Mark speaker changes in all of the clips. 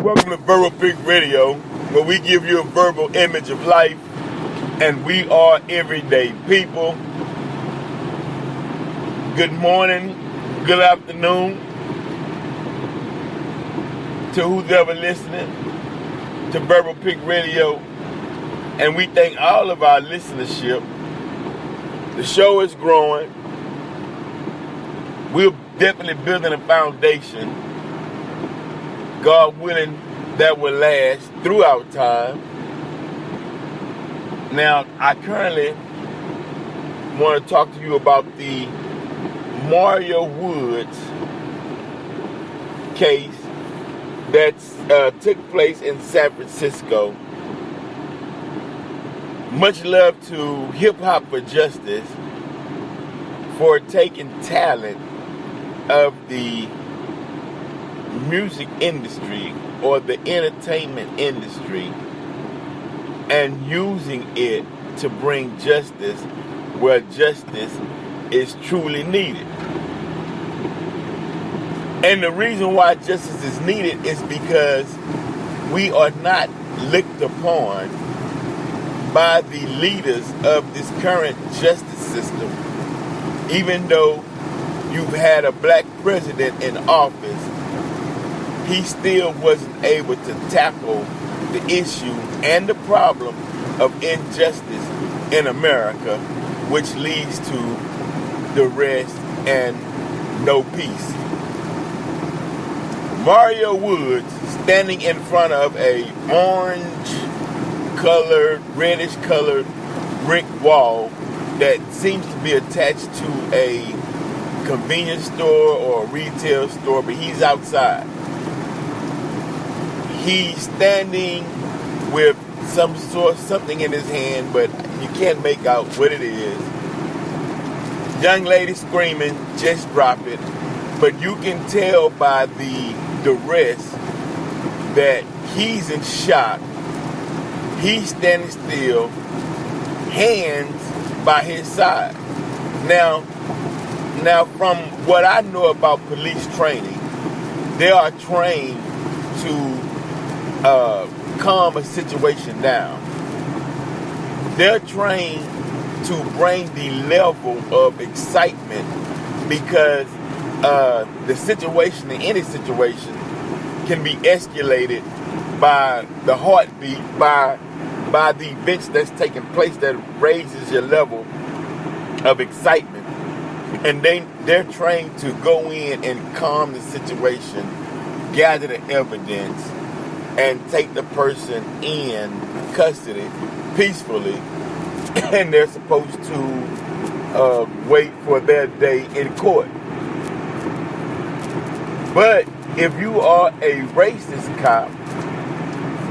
Speaker 1: Welcome to Verbal Pig Radio, where we give you a verbal image of life, and we are everyday people. Good morning, good afternoon to who's ever listening to Verbal Pig Radio, and we thank all of our listenership. The show is growing. We're definitely building a foundation, God willing, that will last throughout time. Now, I currently want to talk to you about the Mario Woods case that took place in San Francisco. Much love to Hip Hop for Justice for taking talent of the music industry or the entertainment industry and using it to bring justice where justice is truly needed. And the reason why justice is needed is because we are not looked upon by the leaders of this current justice system. Even though you've had a black president in office, he still wasn't able to tackle the issue and the problem of injustice in America, which leads to the rest and no peace. Mario Woods standing in front of a orange-colored, reddish-colored brick wall that seems to be attached to a convenience store or a retail store, but he's outside. He's standing with something in his hand, but you can't make out what it is. Young lady screaming, just drop it. But you can tell by the duress that he's in shock. He's standing still, hands by his side. Now from what I know about police training, they are trained to calm a situation down. They're trained to bring the level of excitement because the situation in any situation can be escalated by the heartbeat, by the events that's taking place that raises your level of excitement. And they're trained to go in and calm the situation, gather the evidence, and take the person in custody peacefully. And they're supposed to wait for their day in court. But if you are a racist cop,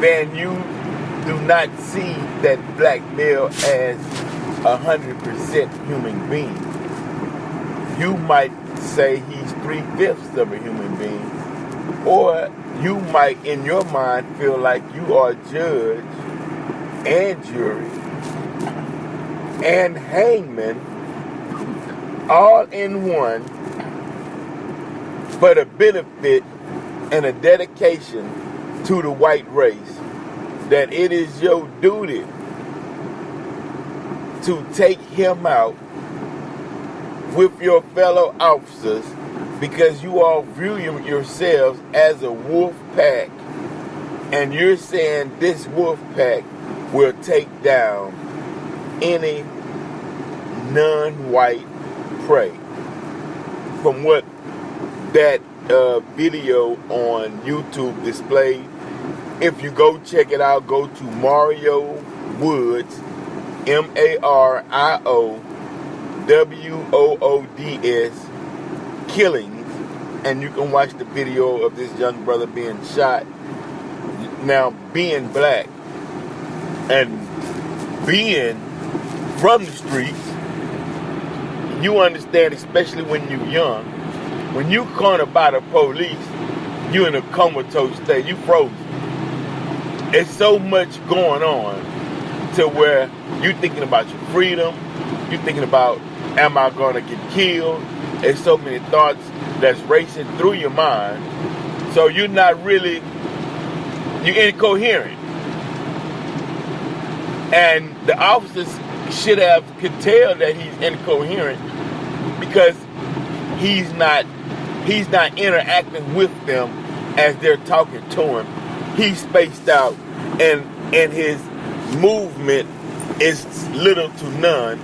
Speaker 1: then you do not see that black male as 100% human being. You might say he's 3/5 of a human being, or you might, in your mind, feel like you are judge and jury and hangman all in one for the benefit and a dedication to the white race, that it is your duty to take him out with your fellow officers, because you all view yourselves as a wolf pack, and you're saying this wolf pack will take down any non-white prey. From what that video on YouTube displayed, if you go check it out, go to Mario Woods, MarioWoods killings, and you can watch the video of this young brother being shot. Now, being black and being from the streets, you understand, especially when you're young, when you cornered by the police, you're in a comatose state, you frozen. It's so much going on to where you're thinking about your freedom, you're thinking about, am I going to get killed? There's so many thoughts that's racing through your mind. So you're not really you're incoherent. And the officers could tell that he's incoherent because he's not interacting with them as they're talking to him. He's spaced out, and his movement is little to none.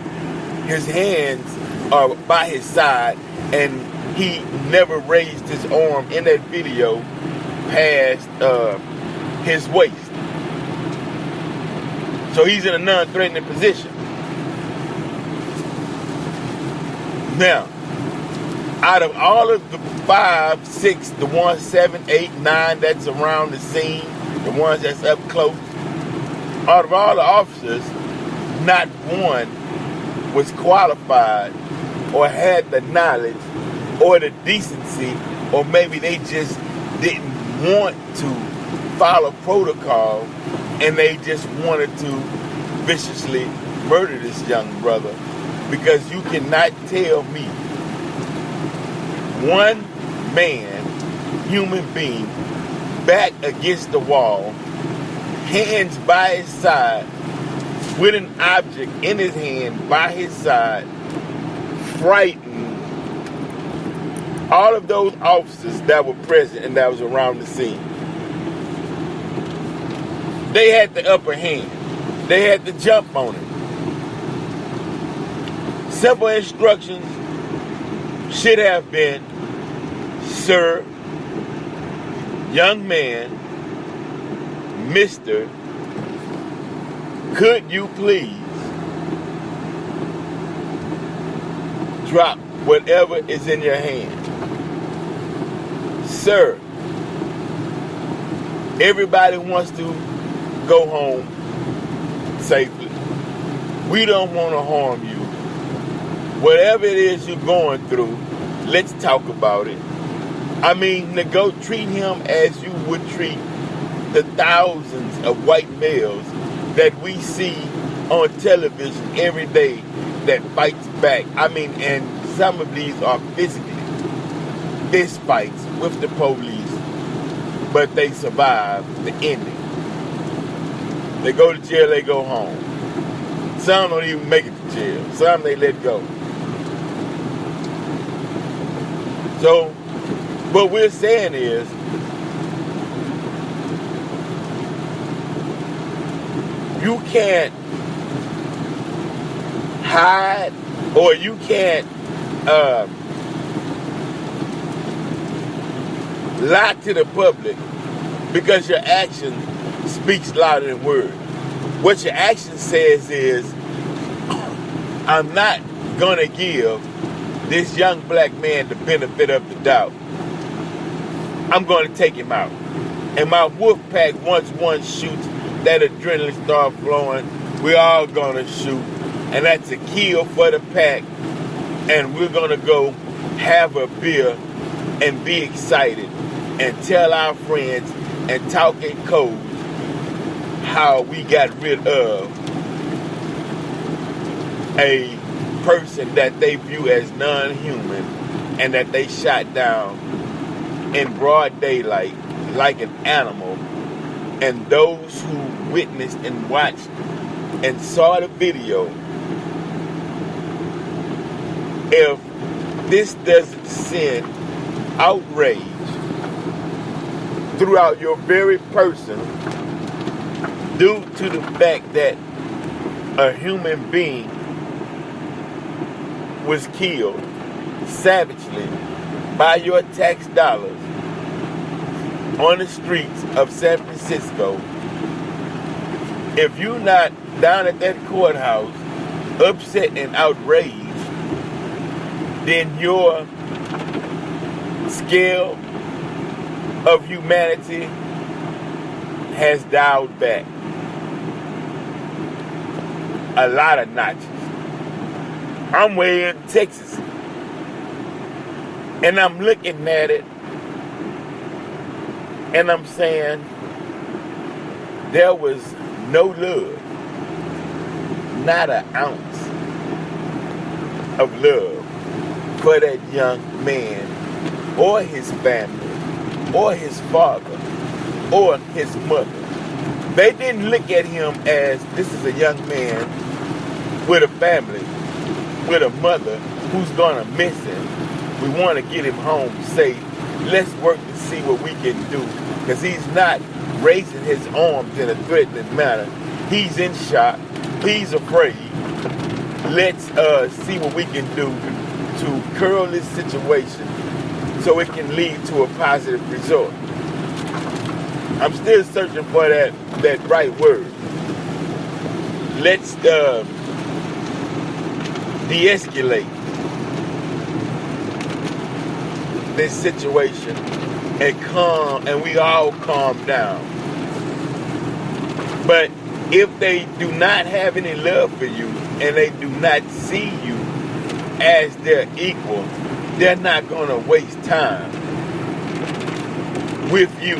Speaker 1: His hands are by his side, and he never raised his arm in that video past his waist. So he's in a non-threatening position. Now, out of all of the 5, 6, the ones 7, 8, 9 that's around the scene, the ones that's up close, out of all the officers, not one was qualified or had the knowledge or the decency, or maybe they just didn't want to follow protocol and they just wanted to viciously murder this young brother. Because you cannot tell me one man, human being, back against the wall, hands by his side, with an object in his hand by his side, frightened all of those officers that were present and that was around the scene. They had the upper hand. They had the jump on it. Simple instructions should have been, sir, young man, mister, could you please drop whatever is in your hand? Sir, everybody wants to go home safely. We don't want to harm you. Whatever it is you're going through, let's talk about it. I mean, treat him as you would treat the thousands of white males that we see on television every day that fights back. I mean, and some of these are physically fist fights with the police, but they survive the ending. They go to jail, they go home. Some don't even make it to jail. Some they let go. So, what we're saying is, you can't hide, or you can't lie to the public, because your action speaks louder than words. What your action says is, I'm not gonna give this young black man the benefit of the doubt. I'm going to take him out. And my wolf pack, once one shoots, that adrenaline starts flowing, we're all going to shoot. And that's a kill for the pack. And we're going to go have a beer and be excited and tell our friends and talk in code how we got rid of a person that they view as non-human and that they shot down in broad daylight like an animal. And those who witnessed and watched and saw the video, if this doesn't send outrage throughout your very person due to the fact that a human being was killed savagely by your tax dollars on the streets of San Francisco, if you're not down at that courthouse upset and outraged, then your scale of humanity has dialed back a lot of notches. I'm way in Texas, and I'm looking at it, and I'm saying there was no love, not an ounce of love for that young man or his family or his father or his mother. They didn't look at him as this is a young man with a family, with a mother who's gonna miss him. We want to get him home safe. Let's work to see what we can do, because he's not raising his arms in a threatening manner. He's in shock. He's afraid. Let's see what we can do to curl this situation so it can lead to a positive result. I'm still searching for that right word. Let's de-escalate this situation and we all calm down. But if they do not have any love for you and they do not see you as their equal, they're not going to waste time with you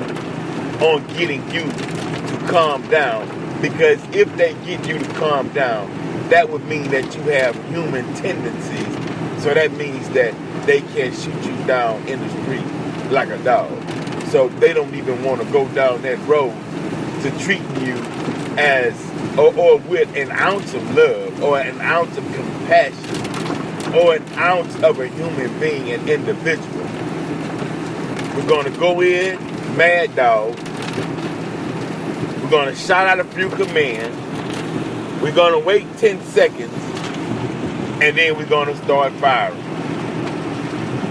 Speaker 1: on getting you to calm down. Because if they get you to calm down, that would mean that you have human tendencies. So that means that they can shoot you down in the street like a dog. So they don't even want to go down that road to treating you as or with an ounce of love or an ounce of compassion or an ounce of a human being, an individual. We're going to go in mad dog. We're going to shout out a few commands. We're going to wait 10 seconds and then we're going to start firing.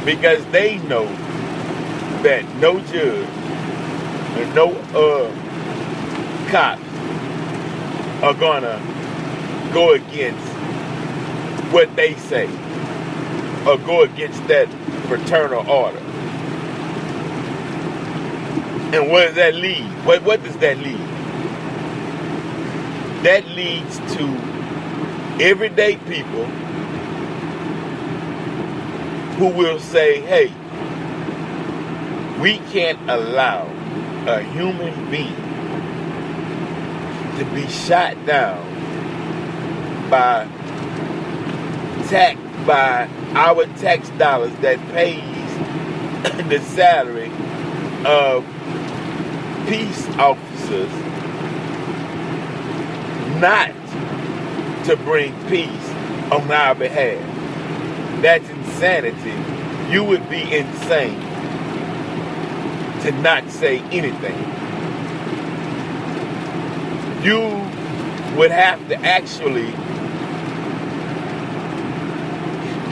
Speaker 1: Because they know that no judge and no cops are going to go against what they say or go against that fraternal order. And where does that lead? What does that lead? That leads to everyday people who will say, hey, we can't allow a human being to be shot down by our tax dollars that pays the salary of peace officers not to bring peace on our behalf. That's insanity. You would be insane to not say anything. You would have to actually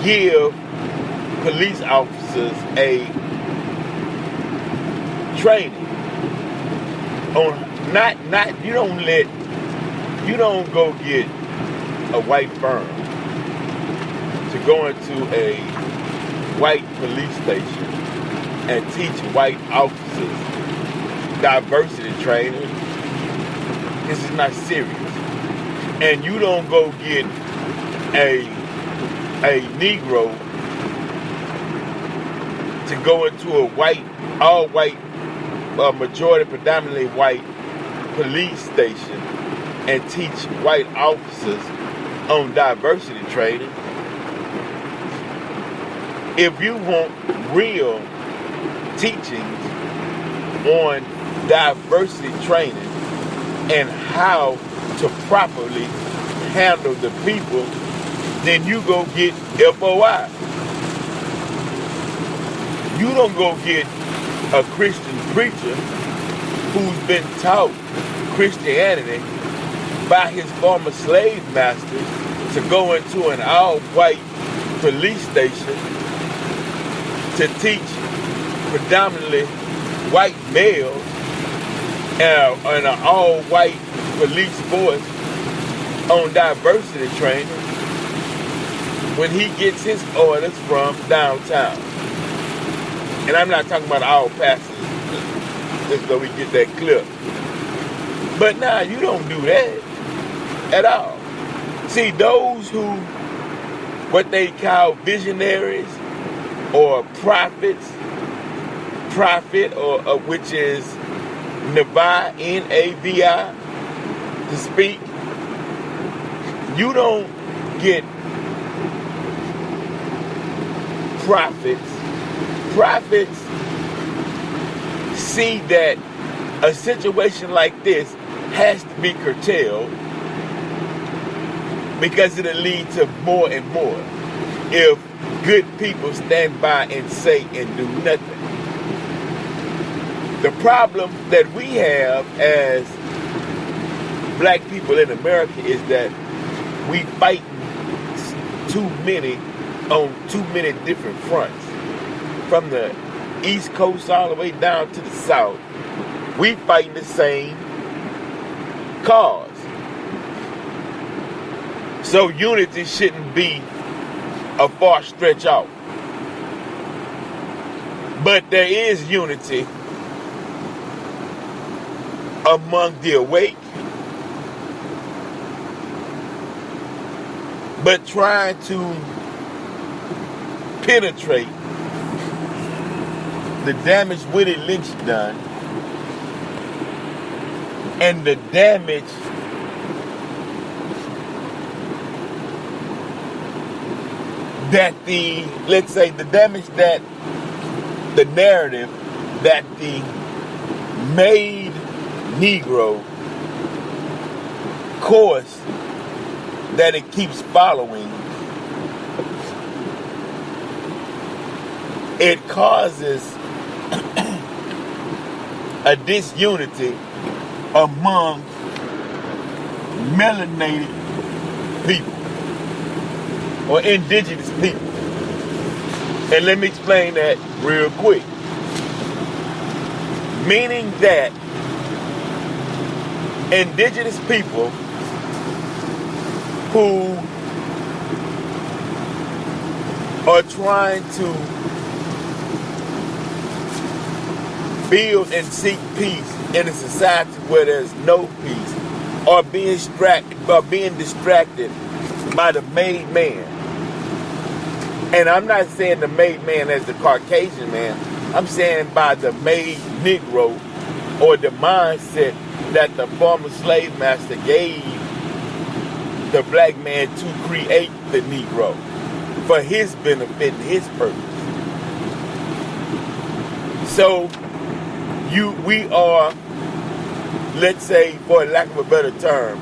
Speaker 1: give police officers a training on you don't go get a white firm to go into a white police station and teach white officers diversity training. This is not serious. And you don't go get a Negro to go into a all white, majority predominantly white police station and teach white officers on diversity training. If you want real teachings on diversity training and how to properly handle the people, then you go get FOI. You don't go get a Christian preacher who's been taught Christianity by his former slave masters to go into an all-white police station to teach predominantly white males and an all-white police force on diversity training when he gets his orders from downtown. And I'm not talking about all pastors, just so we get that clear. But nah, you don't do that at all. See, those who, what they call visionaries or prophets, or which is Navi, N-A-V-I, to speak, you don't get prophets. Prophets see that a situation like this has to be curtailed because it'll lead to more and more if good people stand by and say and do nothing. The problem that we have as black people in America is that we fighting on too many different fronts. From the East Coast all the way down to the South, we fighting the same cause. So unity shouldn't be a far stretch out. But there is unity among the awake, but trying to penetrate the damage Willie Lynch done and the damage that the narrative that the made Negro course that it keeps following, it causes a disunity among melanated people or indigenous people. And let me explain that real quick. Meaning that indigenous people who are trying to build and seek peace in a society where there's no peace are being distracted by the made man. And I'm not saying the made man as the Caucasian man. I'm saying by the made Negro, or the mindset that the former slave master gave the black man to create the Negro for his benefit and his purpose. So we are, let's say, for lack of a better term,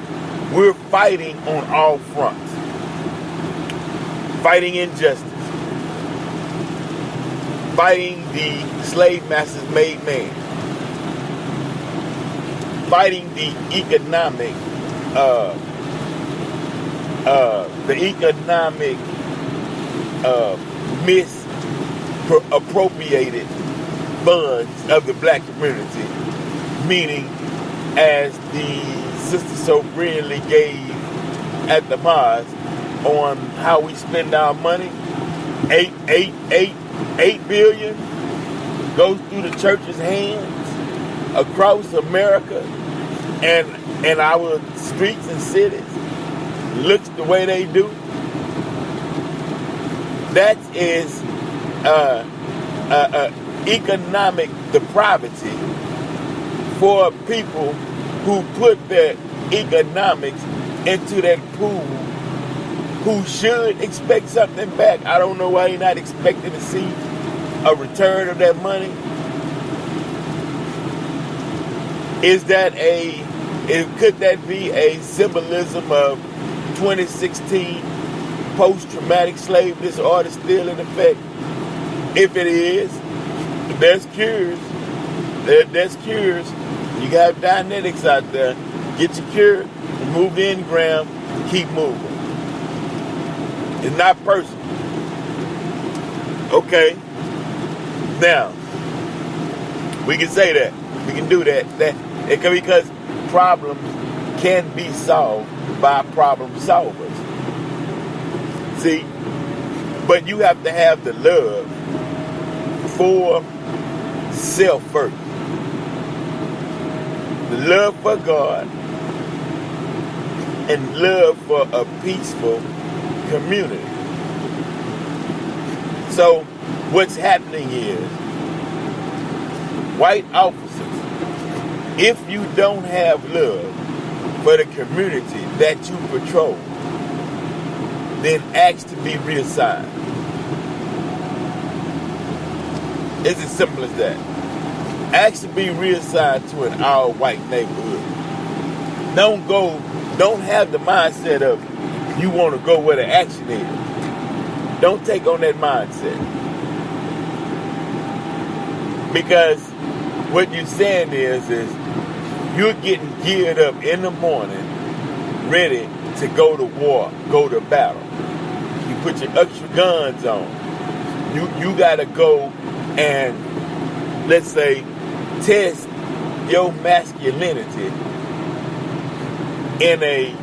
Speaker 1: we're fighting on all fronts. Fighting injustice. Fighting the slave master's made man. Fighting the economic misappropriated funds of the black community, meaning, as the sister so brilliantly gave at the mosque on how we spend our money, 8 billion goes through the church's hands across America, and our streets and cities looks the way they do. That is economic depravity for people who put their economics into that pool, who should expect something back. I don't know why you're not expecting to see a return of that money. Could that be a symbolism of 2016 post-traumatic slave disorder still in effect? If it is, there's cures. There's cures. You got Dianetics out there. Get your cure, remove the engram, keep moving. It's not personal. Okay. Now, we can say that. We can do that. Because problems can be solved by problem solvers. See? But you have to have the love for self first. The love for God and love for a peaceful community. So what's happening is, white officers, if you don't have love for the community that you patrol, then ask to be reassigned. It's as simple as that. Actually be reassigned to an all-white neighborhood. Don't have the mindset of you want to go where the action is. Don't take on that mindset. Because what you're saying is you're getting geared up in the morning, ready to go to war, go to battle. You put your extra guns on. You gotta go and, let's say, test your masculinity in a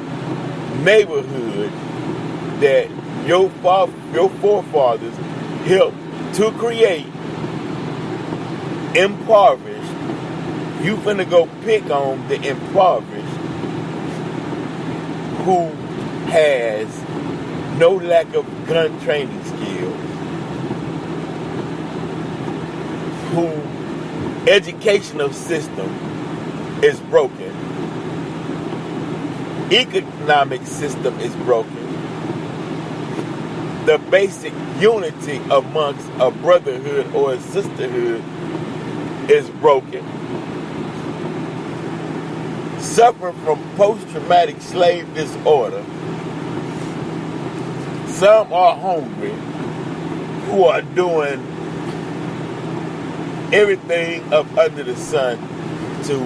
Speaker 1: neighborhood that your forefathers helped to create, impoverished. You finna go pick on the impoverished who has no lack of gun training skills, who educational system is broken, economic system is broken, the basic unity amongst a brotherhood or a sisterhood is broken. Suffering from post-traumatic slave disorder. Some are hungry, who are doing everything up under the sun to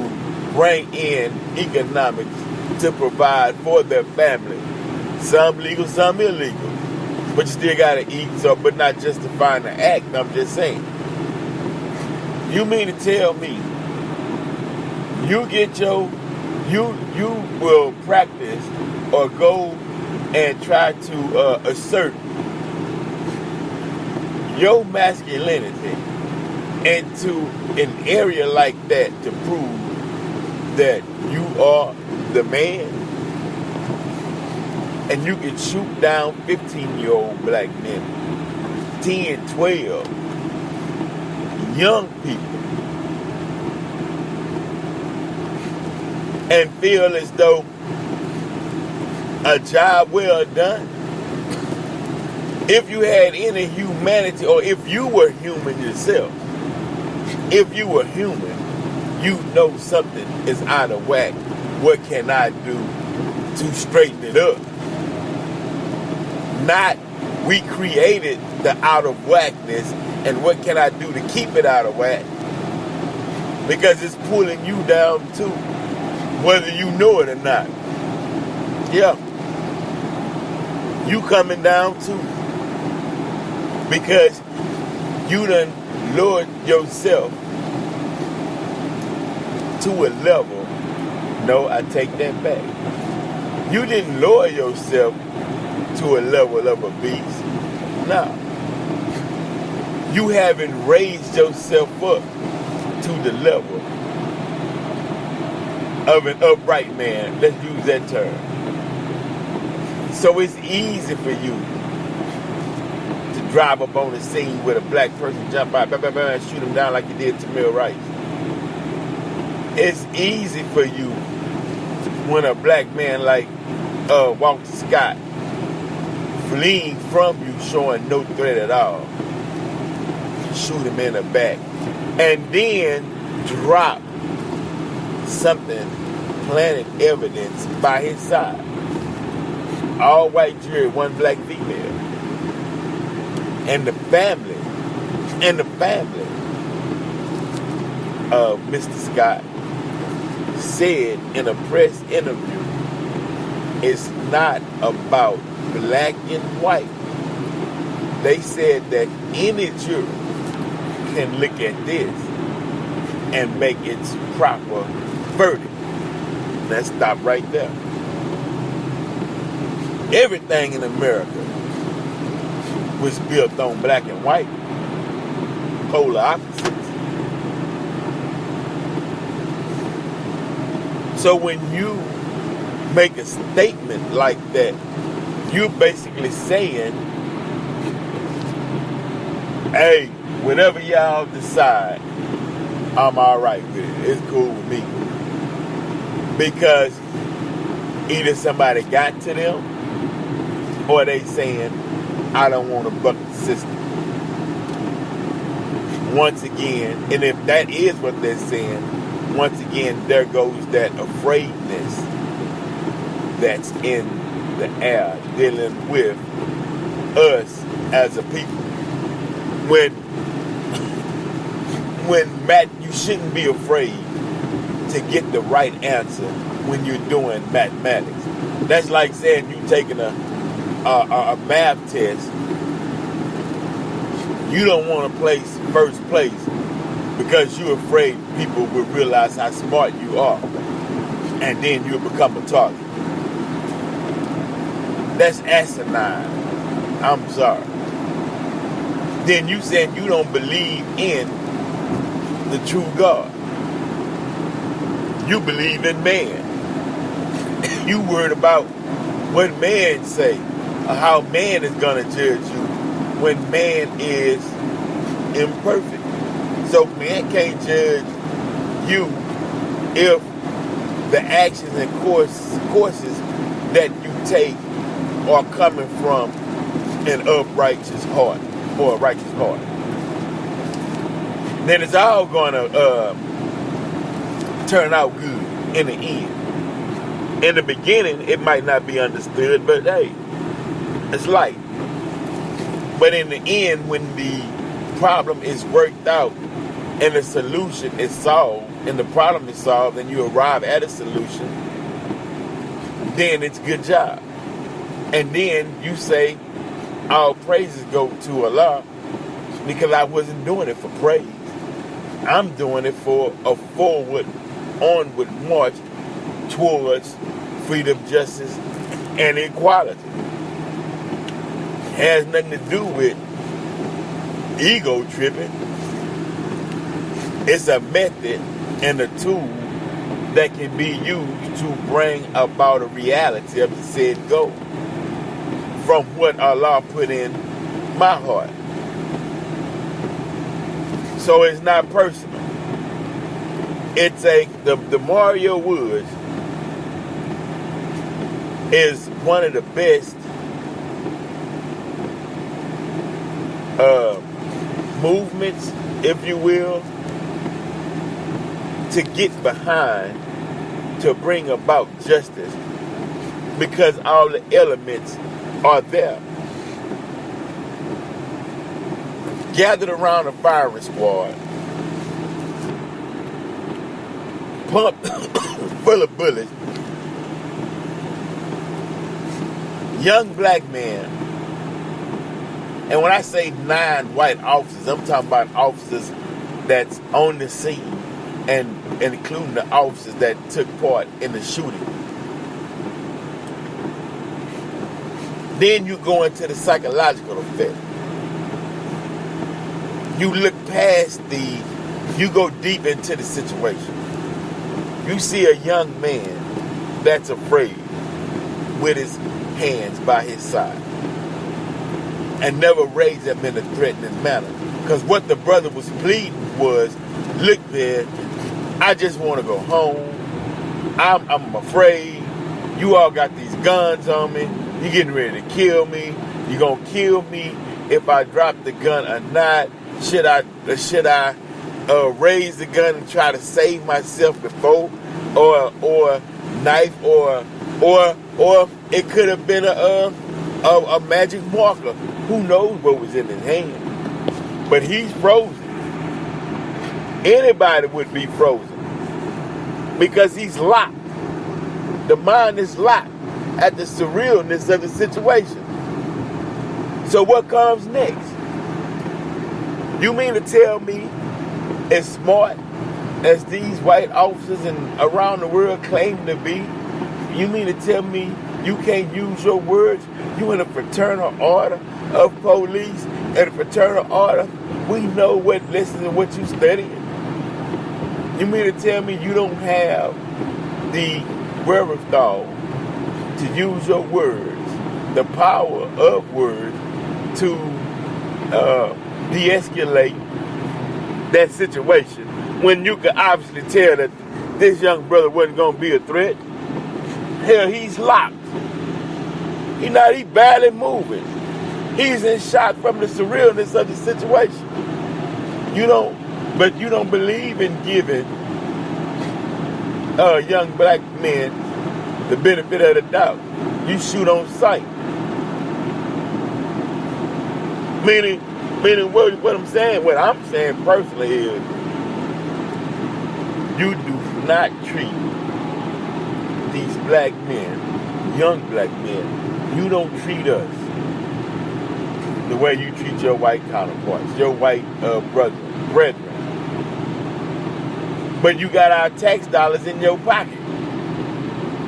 Speaker 1: bring in economics to provide for their family. Some legal, some illegal. But you still gotta eat, but not justifying the act. I'm just saying. You mean to tell me you will practice or go and try to assert your masculinity into an area like that to prove that you are the man, and you can shoot down 15-year-old black men, 10, 12, young people, and feel as though a job well done. If you had any humanity, or if you were human yourself, if you were human, you know something is out of whack. What can I do to straighten it up? Not we created the out of whackness, and what can I do to keep it out of whack? Because it's pulling you down too, whether you know it or not. Yeah. You coming down too. Because you done lowered yourself to a level. No, I take that back. You didn't lower yourself to a level of a beast. No. You haven't raised yourself up to the level of an upright man. Let's use that term. So it's easy for you to drive up on the scene with a black person, jump out, and shoot him down like you did Tamir Rice. It's easy for you when a black man like Walter Scott fleeing from you, showing no threat at all, shoot him in the back, and then drop something, planted evidence by his side. All white jury, one black female. And the family of Mr. Scott said in a press interview, it's not about black and white. They said that any jury can look at this and make its proper verdict. Let's stop right there. Everything in America was built on black and white, polar opposites. So when you make a statement like that, you're basically saying, hey, whatever y'all decide, I'm all right with it. It's cool with me. Because either somebody got to them, or they saying, I don't want to buck the system. once again, and if that is what they're saying, once again, there goes that afraidness that's in the air dealing with us as a people. When Matt, you shouldn't be afraid to get the right answer when you're doing mathematics. That's like saying you taking a math test. You don't want to place first place because you're afraid people will realize how smart you are, and then you'll become a target. That's asinine. I'm sorry. Then you said you don't believe in the true God. You believe in man. You worried about what man say, or how man is going to judge you when man is imperfect. So man can't judge you if the actions and courses that you take are coming from an uprighteous heart or a righteous heart. Then it's all going to turn out good in the end. In the beginning, it might not be understood, but hey, it's light. But in the end, when the problem is worked out and the solution is solved, and the problem is solved, and you arrive at a solution, then it's a good job. And then you say, all praises go to Allah, because I wasn't doing it for praise. I'm doing it for a forward, onward march towards freedom, justice, and equality. It has nothing to do with ego tripping. It's a method and a tool that can be used to bring about a reality of the said goal from what Allah put in my heart. So it's not personal. It's the Mario Woods is one of the best movements, if you will, to get behind to bring about justice, because all the elements are there. Gathered around a firing squad, pumped full of bullets, young black man. And when I say 9 white officers, I'm talking about officers that's on the scene, and including the officers that took part in the shooting. Then you go into the psychological effect. You look past you go deep into the situation. You see a young man that's afraid with his hands by his side and never raise them in a threatening manner. Because what the brother was pleading was, look, man, I just want to go home. I'm afraid. You all got these guns on me. You're getting ready to kill me. You're going to kill me if I drop the gun or not. Should I raise the gun and try to save myself before, or knife, or it could have been a magic marker. Who knows what was in his hand? But he's frozen. Anybody would be frozen because he's locked. The mind is locked at the surrealness of the situation. So what comes next? You mean to tell me, as smart as these white officers and around the world claim to be, you mean to tell me you can't use your words? You in a fraternal order of police, and a fraternal order, we know what lessons and what you studying. You mean to tell me you don't have the wherewithal to use your words, the power of words, to de-escalate that situation, when you could obviously tell that this young brother wasn't going to be a threat? Hell, he's locked. He barely moving. He's in shock from the surrealness of the situation. You don't, but you don't believe in giving young black men the benefit of the doubt. You shoot on sight. Meaning what I'm saying personally is, you do not treat these black men, young black men, you don't treat us the way you treat your white counterparts, your white brethren. But you got our tax dollars in your pocket.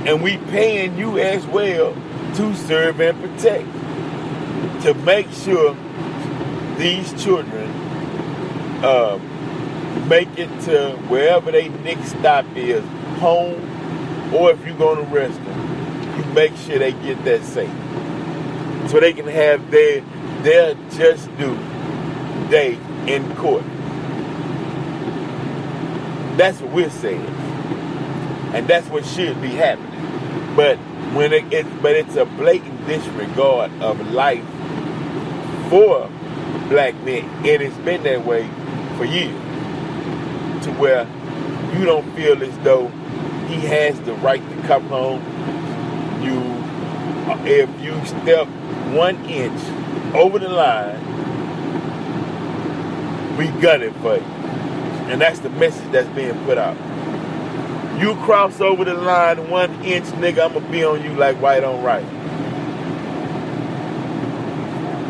Speaker 1: And we paying you as well to serve and protect. To make sure these children make it to wherever their next stop is, home, or if you're going to arrest them, you make sure they get that safe. So they can have their just due day in court. That's what we're saying. And that's what should be happening. But it's a blatant disregard of life for black men. And it's been that way for years. To where you don't feel as though he has the right to come home. If you step 1 inch over the line, we gun it for you. And that's the message that's being put out. You cross over the line 1 inch, nigga, I'm gonna be on you like white on right.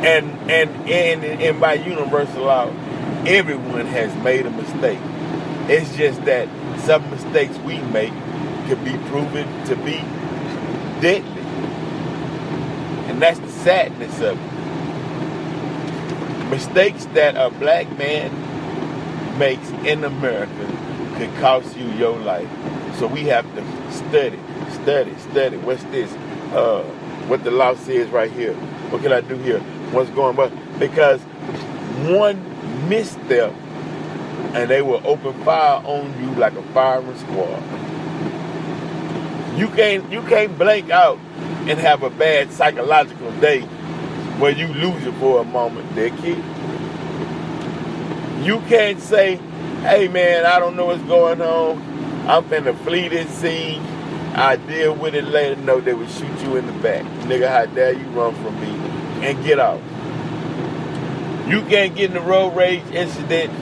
Speaker 1: And by universal law, everyone has made a mistake. It's just that some mistakes we make could be proven to be deadly. And that's the sadness of it. Mistakes that a black man makes in America could cost you your life. So we have to study. What's this? What the law says right here. What can I do here? What's going on? Because one misstep and they will open fire on you like a firing squad. You can't blank out and have a bad psychological day where you lose it for a moment, there, kid. You can't say, hey man, I don't know what's going on. I'm finna flee this scene. I deal with it later. No, they would shoot you in the back. Nigga, how dare you run from me and get out. You can't get in a road rage incident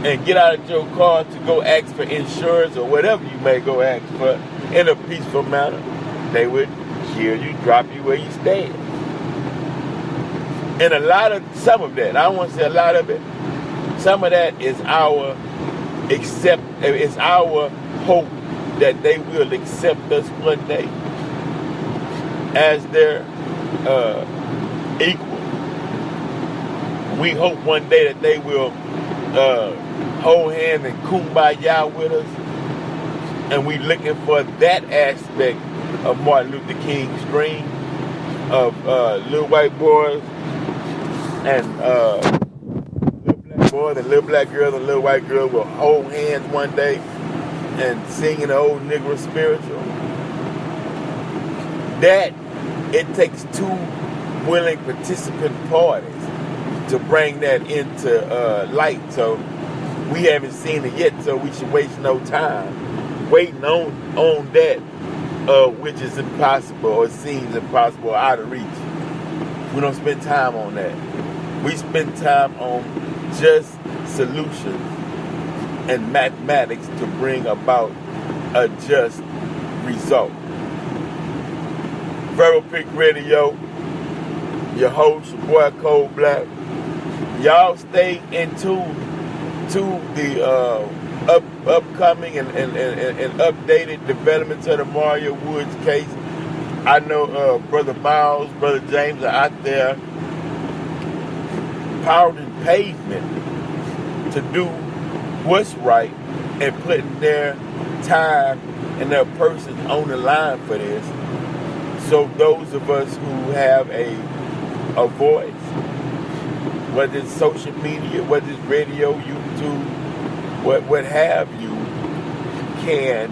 Speaker 1: and get out of your car to go ask for insurance or whatever you may go ask for in a peaceful manner. They would kill you, drop you where you stand. And some of that, I don't want to say a lot of it, some of that is our hope that they will accept us one day as their equal. We hope one day that they will hold hands and kumbaya with us. And we looking for that aspect of Martin Luther King's dream of little white boys and little black boys and little black girls and little white girls will hold hands one day and sing an old Negro spiritual. That it takes two willing participant parties to bring that into light. So we haven't seen it yet, so we should waste no time waiting on that which is impossible or seems impossible or out of reach. We don't spend time on that. We spend time on just solutions and mathematics to bring about a just result. Verbal Pick Radio, your host, your boy Cold Black. Y'all stay in tune to the upcoming and updated developments of the Mario Woods case. I know Brother Miles, Brother James are out there pounding pavement to do what's right and putting their time and their person on the line for this. So those of us who have a voice, whether it's social media, whether it's radio, YouTube, what have you, can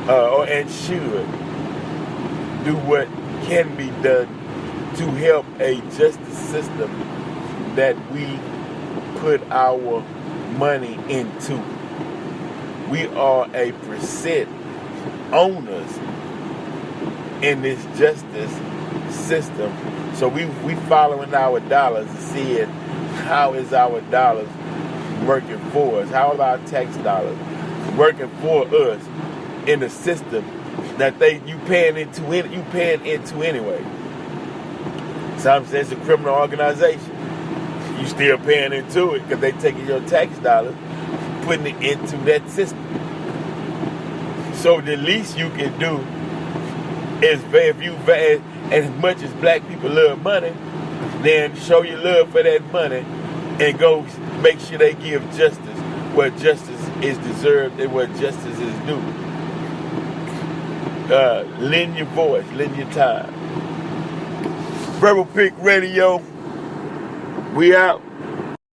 Speaker 1: and should do what can be done to help a justice system that we put our money into. We are a percent owners in this justice system. So we following our dollars and seeing how is our dollars working for us? How are our tax dollars working for us in the system that you paying into anyway? Some say it's a criminal organization. You still paying into it because they taking your tax dollars, putting it into that system. So the least you can do is, if you, as much as black people love money, then show your love for that money and go make sure they give justice where justice is deserved and where justice is due. Lend your voice, lend your time. Verbal Pick Radio, we out.